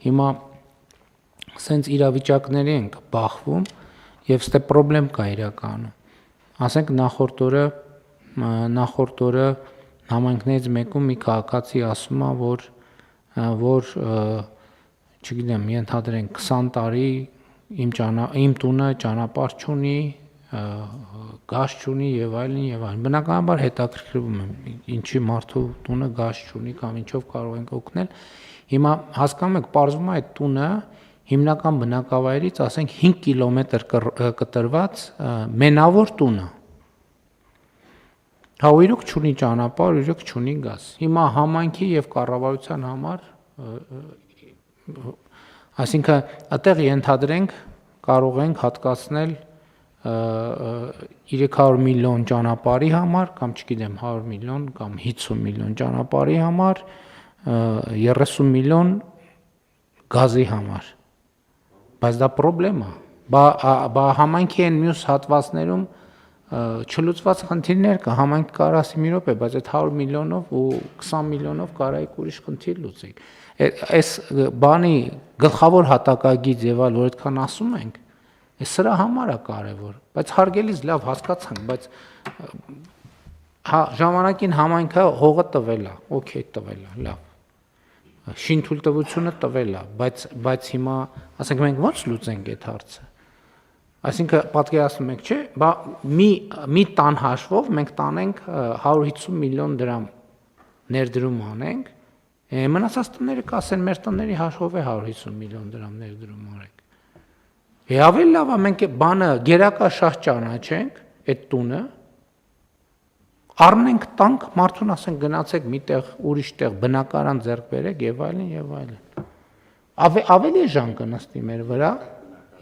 Հիմա սենց իրավիճակների ենք բախվում եւ ստե խնդրեմ կա իրականում։ Ասենք նախորդ օրը համայնքներից մեկում մի քաղաքացի ասում է, որ չգիտեմ, ենթադրենք 20 տարի իմ տունը ճանապարհ չունի, գազ չունի եւ այլն։ Բնականաբար հետաքրքրվում եմ, ինչի մարդու տունը գազ չունի կամ ինչով կարող ենք օգնել։ Հիմա հասկանում եք, պարզվում է այդ տունը հիմնական բնակավայրից, ասենք 5 կիլոմետր կտրված մենավոր տունը։ Հա իրոք չունի ճանապարհ, իրոք չունի գազ։ Հիմա համայնքի եւ կառավարության համար, այսինքն այդտեղ ենթադրենք կարող ենք հատկացնել 300 միլիոն ճանապարհի համար կամ չգիտեմ 100 միլիոն կամ 50 միլիոն ճանապարհի համար, 30 միլիոն գազի համար։ Բայց դա խնդրեմ է։ Բա համայնքի են մյուս հատվածներում չլուծված խնդիրներ կա, համայնք կարա ասի մի րոպե, բայց այդ 100 միլիոնով ու 20 միլիոնով կարայիք ուրիշ խնդիր լուծեք։ Այս բանի գլխավոր հատակագիծ եւ այլ որ այդքան ասում ենք, սրա համար է կարևոր, բայց հարգելից լավ հասկացանք, բայց ժամանակին համայնքը հողը տվել է, օքեյ տվել է, լավ։ Շինթույլտվությունը տվել է, բայց հիմա ասենք մենք ո՞նց լուծենք այդ հարցը։ Այսինքն պատկերացնում եք, չէ՞, բա մի տան հաշվով մենք տանենք 150 միլիոն դրամ ներդրում անենք, մնացած տները կասեն մեր տների հաշվով է 150 միլիոն դրամ ներդրում արեք։ Ավելի լավ է մենք բանը գերակա շահ ճանաչենք այդ տունը, առնենք տանք, մարդուն ասենք գնացեք միտեղ ուրիշ տեղ բնակարան ձեռք բերեք եւ այլն։ Ավելի ժան կնստի մեր վրա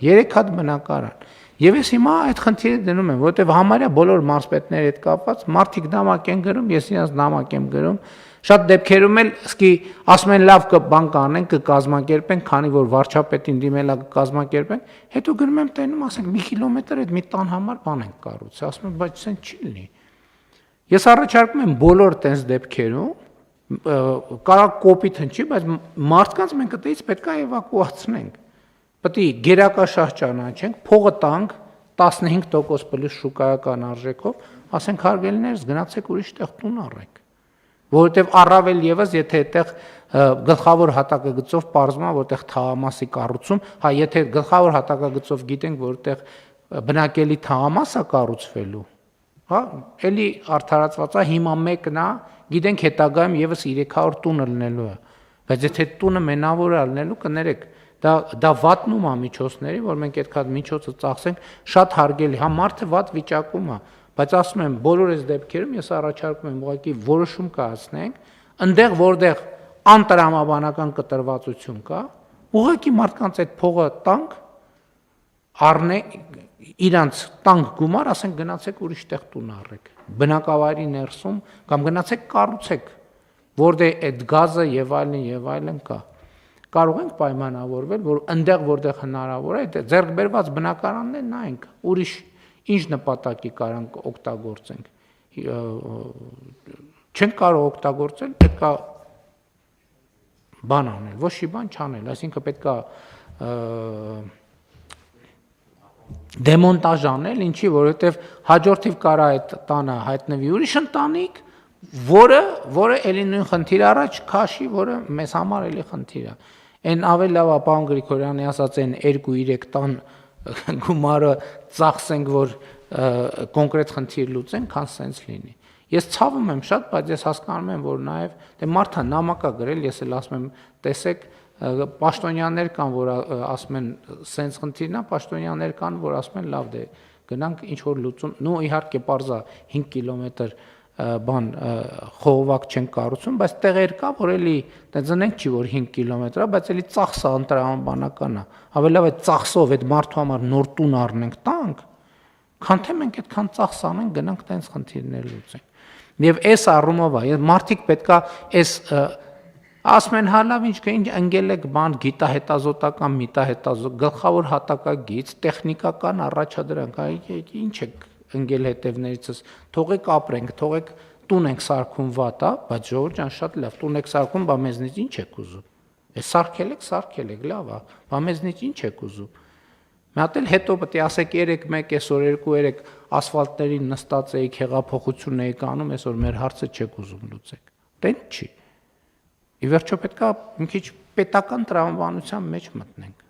3 հատ բնակարան։ Եվ ես հիմա այդ խնդիրը դնում եմ, որովհետեւ համարյա բոլոր մարզպետների հետ կապված մարդիկ նամակ են գրում, ես իրենց նամակ եմ գրում։ Շատ դեպքերում էլ սկի ասում են լավ բան կանենք, կկազմակերպենք, քանի որ վարչապետին դիմելա կկազմակերպենք, հետո գրում եմ տենում, ասենք 1 կիլոմետր այդ մի տան համար բան ենք կառուցել, ասում են, բայց սեն չի լինի։ Ես առաջարկում եմ բոլոր տենց դեպքերում կարա կոպիտ հնչի, բայց մարդկանց մենք այդտեղից պետք է էվակուացնենք։ Պետք է գերակա շահ ճանաչենք, փողը տանք 15% պլյուս շուկայական արժեքով, ասենք հարգելիներս գնացեք ուրիշ տեղ տուն առեք։ Որովհետև առավել եւս եթե այդտեղ գլխավոր հատակագծով պարզվում է, որտեղ թաղամասի կառուցում, հա եթե գլխավոր հատակագծով գիտենք, որտեղ բնակելի թաղամաս է կառուցվելու, հա, էլի արդարացված է, հիմա մեկն է, գիտենք հետագայում եւս 300 տուն լինելու է, բայց եթե տունը մենավոր է լինելու, կներեք, դա վատնում է միջոցների, որ մենք այդքան միջոցը ծախսենք, շատ հարգելի, հա մարդը վատ վիճակում է, բայց ասում եմ, բոլոր այս դեպքերում ես առաջարկում եմ ուղղակի որոշում կայացնենք, այնտեղ որտեղ անտրամաբանական կտրվածություն կա, ուղղակի մարդկանց այդ փողը տանք, առնենք իրանց տանք գումար, ասենք գնացեք ուրիշ տեղ տուն առեք, բնակավայրի ներսում կամ գնացեք կառուցեք, որտեղ այդ գազը եւ այլն կա։ Կարող ենք պայմանավորվել, որ այնտեղ որտեղ հնարավոր է, ձեռք բերված բնակարաններ նայենք, ուրիշ ինչ նպատակի կարանք օգտագործենք։ Չենք կարող օգտագործել, պետքա բան անել, ոչ մի բան չանել, այսինքն պետքա դեմոնտաժ անել, ինչի, որովհետև հաջորդիվ կարա այդ տանը հայտնվի ուրիշ ընտանիք, որը էլի նույն խնդիր առաջ քաշի, որը մեզ համար էլի խնդիր է։ Այն ավելի լավ է պարոն Գրիգորյանի ասած այն 2-3 տան գումարը ծախսենք, որ կոնկրետ խնդիր լուծենք, քան սենց լինի։ Ես ցավում եմ շատ, բայց ես հասկանում եմ, որ նաև դե մարդը նամակա գրել, ես էլ ասում եմ, տեսեք, պաշտոնյաներ կան, որ ասում են սենց խնդիրն է, պաշտոնյաներ կան, որ ասում են լավ դե գնանք ինչ որ լուծում, նո իհարկե պարզա 5 կիլոմետր բան խողովակ չեն կառուցում, բայց տեղեր կա, որ էլի դնենք չի որ 5 կիլոմետր է, բայց էլի ծախսը անտրամաբանական է։ Ավելի լավ է ծախսով այդ մարդու համար նոր տուն առնենք, տանք, քան թե մենք այդքան ծախս անենք, գնանք տենց խնդիրներ լուծենք։ Եվ այս առումով է, մարդիկ պետքա այս ասում են հա լավ ինչ կա, ինչ ընկել եք բան գիտահետազոտական, միտահետազոտ, գլխավոր հատակագիծ, տեխնիկական առաջադրանք, ինչ եք ընկել հետևներիցս, թողեք ապրենք, թողեք տուն ենք սարքում վատ է, բայց ժողովուրդ ջան շատ լավ, տուն եք սարքում, բա մեզնից ինչ եք ուզում։ Է սարքել եք, լավ է, բա մեզնից ինչ եք ուզում։ Մի հատ էլ հետո պետք է ասեք 3-1 այսօր 2-3 ասֆալտներին նստած էիք, հեղափոխություն էիք անում, այսօր մեր հարցը չեք ուզում լուծեք։ Տեն չի։ Ի վերջո պետք է մի քիչ պետական տրամաբանության մեջ մտնենք։